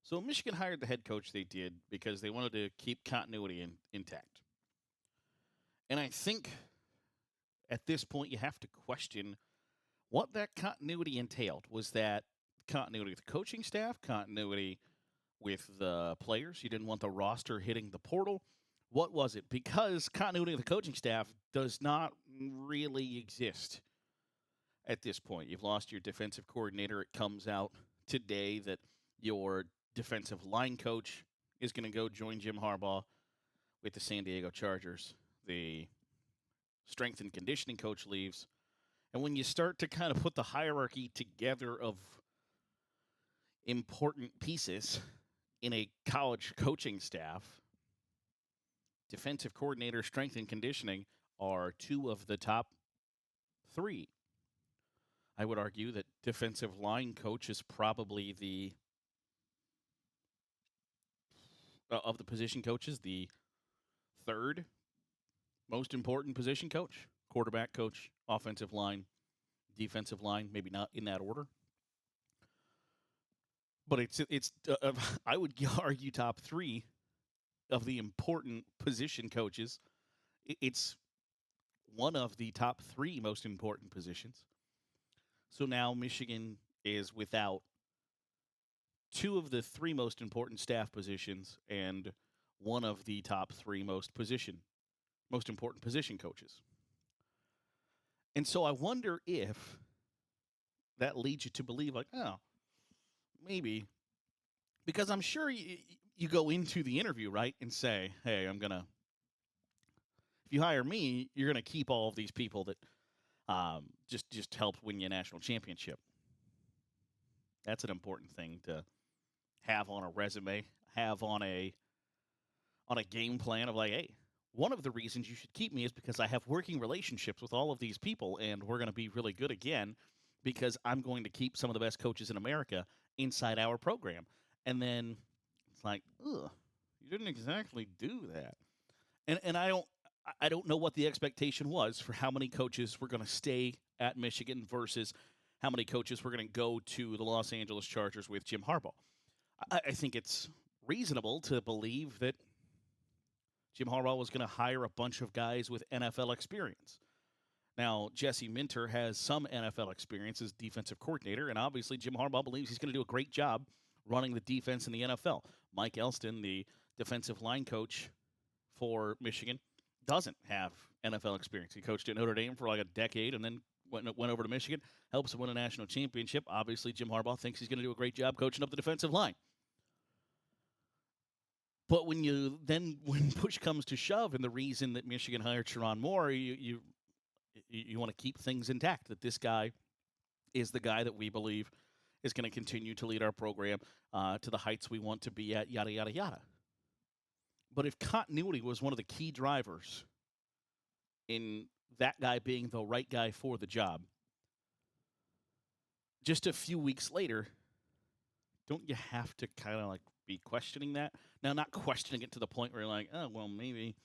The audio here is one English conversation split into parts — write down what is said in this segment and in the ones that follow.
So Michigan hired the head coach they did because they wanted to keep continuity intact. And I think at this point you have to question what that continuity entailed. Was that continuity with the coaching staff, continuity with the players? You didn't want the roster hitting the portal. What was it? Because continuity of the coaching staff does not really exist at this point. You've lost your defensive coordinator. It comes out today that your defensive line coach is going to go join Jim Harbaugh with the San Diego Chargers. The strength and conditioning coach leaves. And when you start to kind of put the hierarchy together of important pieces in a college coaching staff, defensive coordinator, strength and conditioning are two of the top three. I would argue that defensive line coach is probably of the position coaches, the third most important position coach. Quarterback coach, offensive line, defensive line, maybe not in that order. But it's I would argue top three of the important position coaches. It's one of the top three most important positions. So now Michigan is without two of the three most important staff positions and one of the top three most important position coaches. And so I wonder if that leads you to believe, like, oh, maybe, because I'm sure you go into the interview, right, and say, hey, if you hire me, you're going to keep all of these people that just helped win you a national championship. That's an important thing to have on a resume, have on a game plan of like, hey, one of the reasons you should keep me is because I have working relationships with all of these people, and we're going to be really good again because I'm going to keep some of the best coaches in America inside our program. And then it's like, ugh, you didn't exactly do that. And I don't know what the expectation was for how many coaches were going to stay at Michigan versus how many coaches were going to go to the Los Angeles Chargers with Jim Harbaugh. I think it's reasonable to believe that Jim Harbaugh was going to hire a bunch of guys with NFL experience. Now, Jesse Minter has some NFL experience as defensive coordinator, and obviously Jim Harbaugh believes he's going to do a great job running the defense in the NFL. Mike Elston, the defensive line coach for Michigan, doesn't have NFL experience. He coached at Notre Dame for like a decade and then went over to Michigan, helps him win a national championship. Obviously, Jim Harbaugh thinks he's going to do a great job coaching up the defensive line. But when push comes to shove, and the reason that Michigan hired Sherrone Moore, you want to keep things intact. That this guy is the guy that we believe is going to continue to lead our program to the heights we want to be at. Yada yada yada. But if continuity was one of the key drivers in that guy being the right guy for the job, just a few weeks later, don't you have to kind of like be questioning that? Now, not questioning it to the point where you're like, oh, well, maybe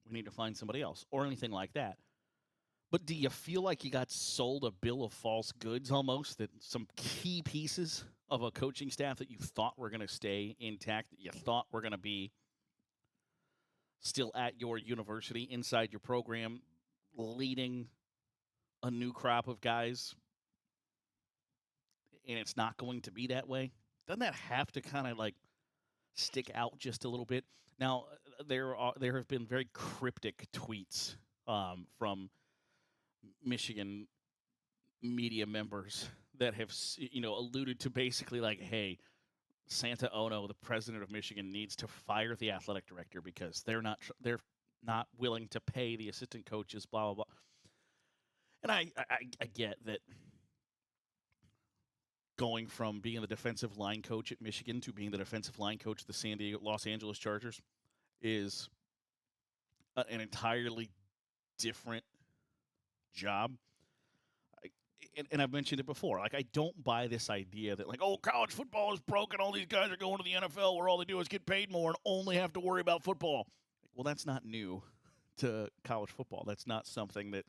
we need to find somebody else or anything like that. But do you feel like you got sold a bill of false goods almost, that some key pieces of a coaching staff that you thought were going to stay intact, that you thought were going to be still at your university, inside your program, leading a new crop of guys, and it's not going to be that way? Doesn't that have to kind of like stick out just a little bit? Now, there have been very cryptic tweets from Michigan media members that have alluded to basically like, hey, Santa Ono, the president of Michigan, needs to fire the athletic director because they're not willing to pay the assistant coaches, blah blah blah. And I get that going from being the defensive line coach at Michigan to being the defensive line coach of the Los Angeles Chargers is an entirely different job. And I've mentioned it before. Like, I don't buy this idea that, like, oh, college football is broken. All these guys are going to the NFL where all they do is get paid more and only have to worry about football. Well, that's not new to college football. That's not something that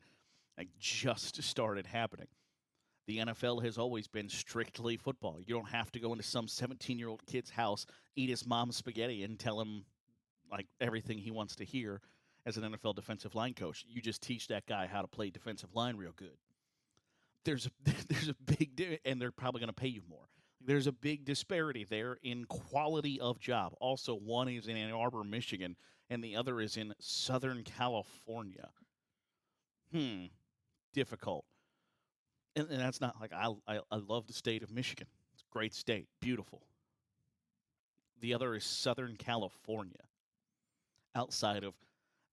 just started happening. The NFL has always been strictly football. You don't have to go into some 17-year-old kid's house, eat his mom's spaghetti, and tell him like everything he wants to hear as an NFL defensive line coach. You just teach that guy how to play defensive line real good. There's a there's a and they're probably going to pay you more. There's a big disparity there in quality of job. Also, one is in Ann Arbor, Michigan, and the other is in Southern California. Difficult. And that's not like I love the state of Michigan. It's a great state, beautiful. The other is Southern California. Outside of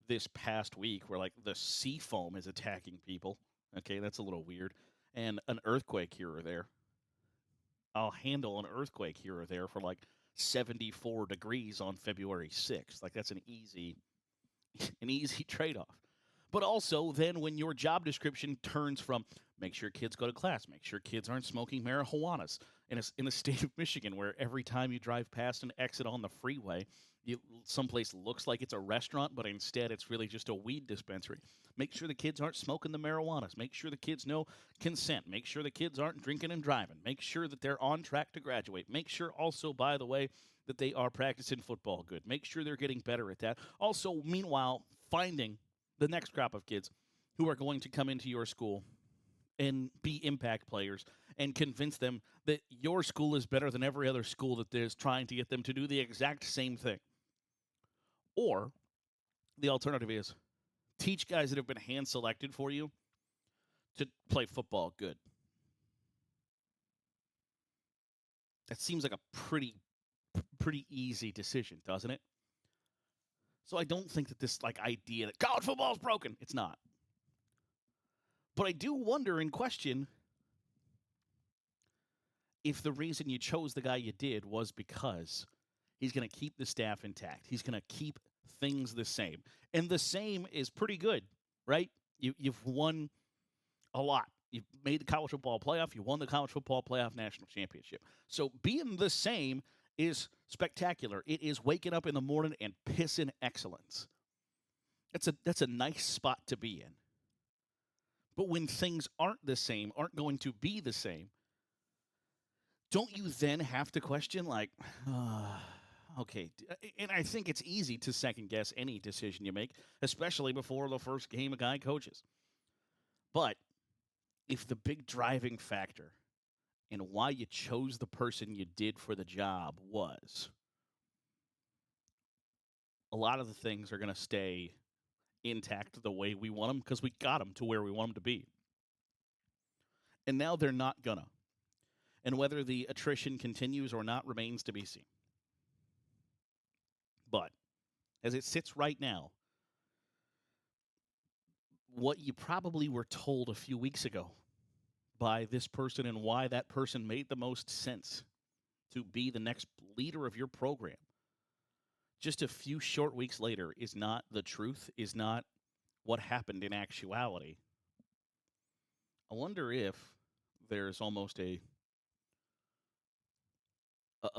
this past week, where like the sea foam is attacking people. Okay, that's a little weird. And an earthquake here or there. I'll handle an earthquake here or there for like 74 degrees on February 6th. Like that's an easy trade-off. But also then when your job description turns from make sure kids go to class, make sure kids aren't smoking marijuanas in a state of Michigan where every time you drive past an exit on the freeway, someplace looks like it's a restaurant, but instead it's really just a weed dispensary. Make sure the kids aren't smoking the marijuanas. Make sure the kids know consent. Make sure the kids aren't drinking and driving. Make sure that they're on track to graduate. Make sure also, by the way, that they are practicing football good. Make sure they're getting better at that. Also, meanwhile, finding the next crop of kids who are going to come into your school and be impact players and convince them that your school is better than every other school that is trying to get them to do the exact same thing. Or the alternative is teach guys that have been hand selected for you to play football good. That seems like a pretty easy decision, doesn't it? So I don't think that this like idea that college football is broken, it's not. But I do wonder and question if the reason you chose the guy you did was because he's going to keep the staff intact. He's going to keep things the same. And the same is pretty good, right? You've won a lot. You've made the college football playoff. You won the college football playoff national championship. So being the same is spectacular. It is waking up in the morning and pissing excellence. That's a nice spot to be in. But when things aren't the same, aren't going to be the same, don't you then have to question, like, okay. And I think it's easy to second guess any decision you make, especially before the first game a guy coaches. But if the big driving factor in why you chose the person you did for the job was a lot of the things are going to stay intact the way we want them because we got them to where we want them to be. And now they're not going to. And whether the attrition continues or not remains to be seen. But as it sits right now, what you probably were told a few weeks ago by this person and why that person made the most sense to be the next leader of your program, just a few short weeks later, is not the truth, is not what happened in actuality. I wonder if there's almost a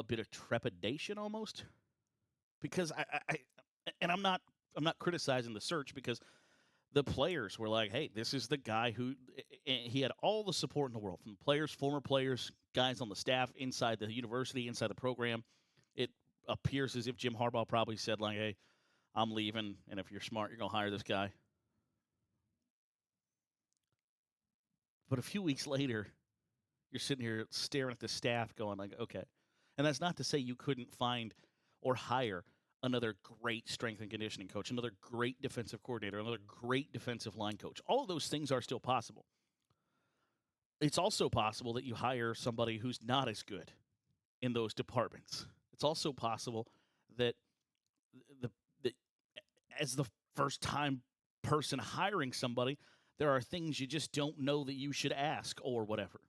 bit of trepidation almost, because I'm not criticizing the search, because the players were like, hey, this is the guy who, he had all the support in the world from players, former players, guys on the staff, inside the university, inside the program. It appears as if Jim Harbaugh probably said, like, hey, I'm leaving, and if you're smart, you're going to hire this guy. But a few weeks later, you're sitting here staring at the staff going like, okay. And that's not to say you couldn't find or hire another great strength and conditioning coach, another great defensive coordinator, another great defensive line coach. All of those things are still possible. It's also possible that you hire somebody who's not as good in those departments. It's also possible that as the first-time person hiring somebody, there are things you just don't know that you should ask or whatever.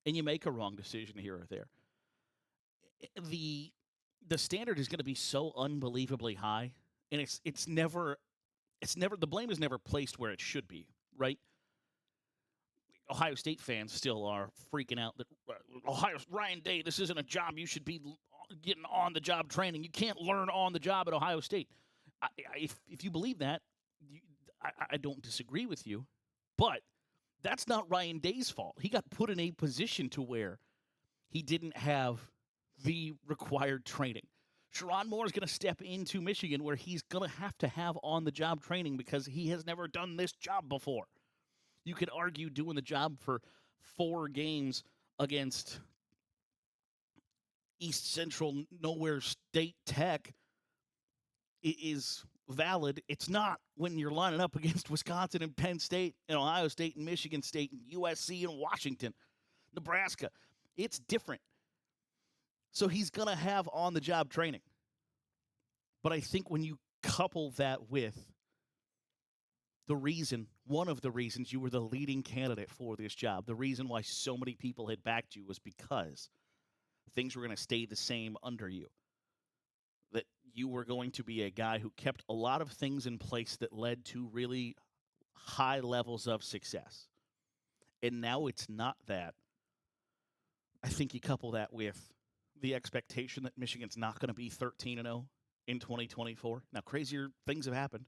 And you make a wrong decision here or there. The standard is going to be so unbelievably high, and it's never the blame is never placed where it should be, right? Ohio State fans still are freaking out that Ryan Day, this isn't a job you should be getting on the job training. You can't learn on the job at Ohio State. If you believe that, I don't disagree with you, but That's not Ryan Day's fault. He got put in a position to where he didn't have the required training. Sherrone Moore is going to step into Michigan where he's going to have on-the-job training because he has never done this job before. You could argue doing the job for 4 games against East Central Nowhere State Tech is valid. It's not when you're lining up against Wisconsin and Penn State and Ohio State and Michigan State and USC and Washington, Nebraska. It's different. So he's going to have on-the-job training. But I think when you couple that with one of the reasons you were the leading candidate for this job, the reason why so many people had backed you was because things were going to stay the same under you. That you were going to be a guy who kept a lot of things in place that led to really high levels of success. And now it's not that. I think you couple that with the expectation that Michigan's not going to be 13-0 in 2024. Now, crazier things have happened,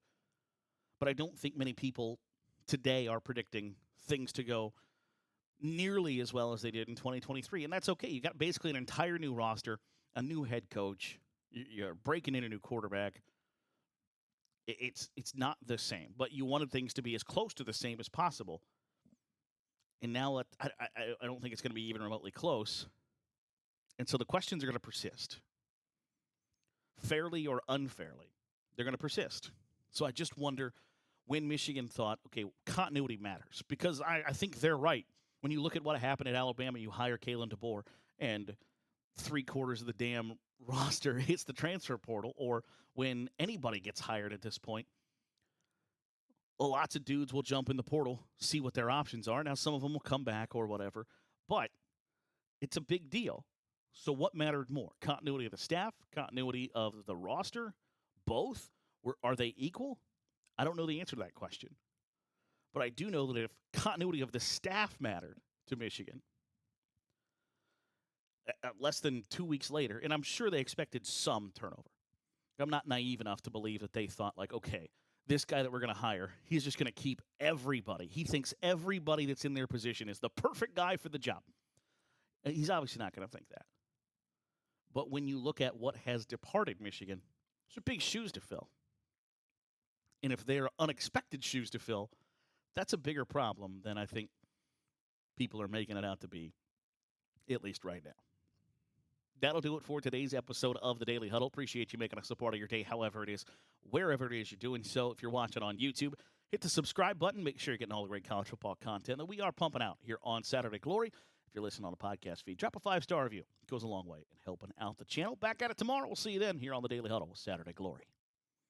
but I don't think many people today are predicting things to go nearly as well as they did in 2023, and that's okay. You got basically an entire new roster, a new head coach. You're breaking in a new quarterback. It's not the same, but you wanted things to be as close to the same as possible. And now I don't think it's going to be even remotely close. And so the questions are going to persist. Fairly or unfairly, they're going to persist. So I just wonder when Michigan thought, okay, continuity matters. Because I think they're right. When you look at what happened at Alabama, you hire Kalen DeBoer, and 3/4 of the damn roster hits the transfer portal, or when anybody gets hired at this point, lots of dudes will jump in the portal, see what their options are. Now, some of them will come back or whatever, but it's a big deal. So what mattered more? Continuity of the staff, continuity of the roster, both? Are they equal? I don't know the answer to that question. But I do know that if continuity of the staff mattered to Michigan, less than 2 weeks later, and I'm sure they expected some turnover. I'm not naive enough to believe that they thought, like, okay, this guy that we're going to hire, he's just going to keep everybody. He thinks everybody that's in their position is the perfect guy for the job. He's obviously not going to think that. But when you look at what has departed Michigan, those are big shoes to fill. And if they're unexpected shoes to fill, that's a bigger problem than I think people are making it out to be, at least right now. That'll do it for today's episode of the Daily Huddle. Appreciate you making us a part of your day, however it is, wherever it is you're doing so. If you're watching on YouTube, hit the subscribe button. Make sure you're getting all the great college football content that we are pumping out here on Saturday Glory. If you're listening on the podcast feed, drop a 5-star review. It goes a long way in helping out the channel. Back at it tomorrow. We'll see you then here on the Daily Huddle with Saturday Glory.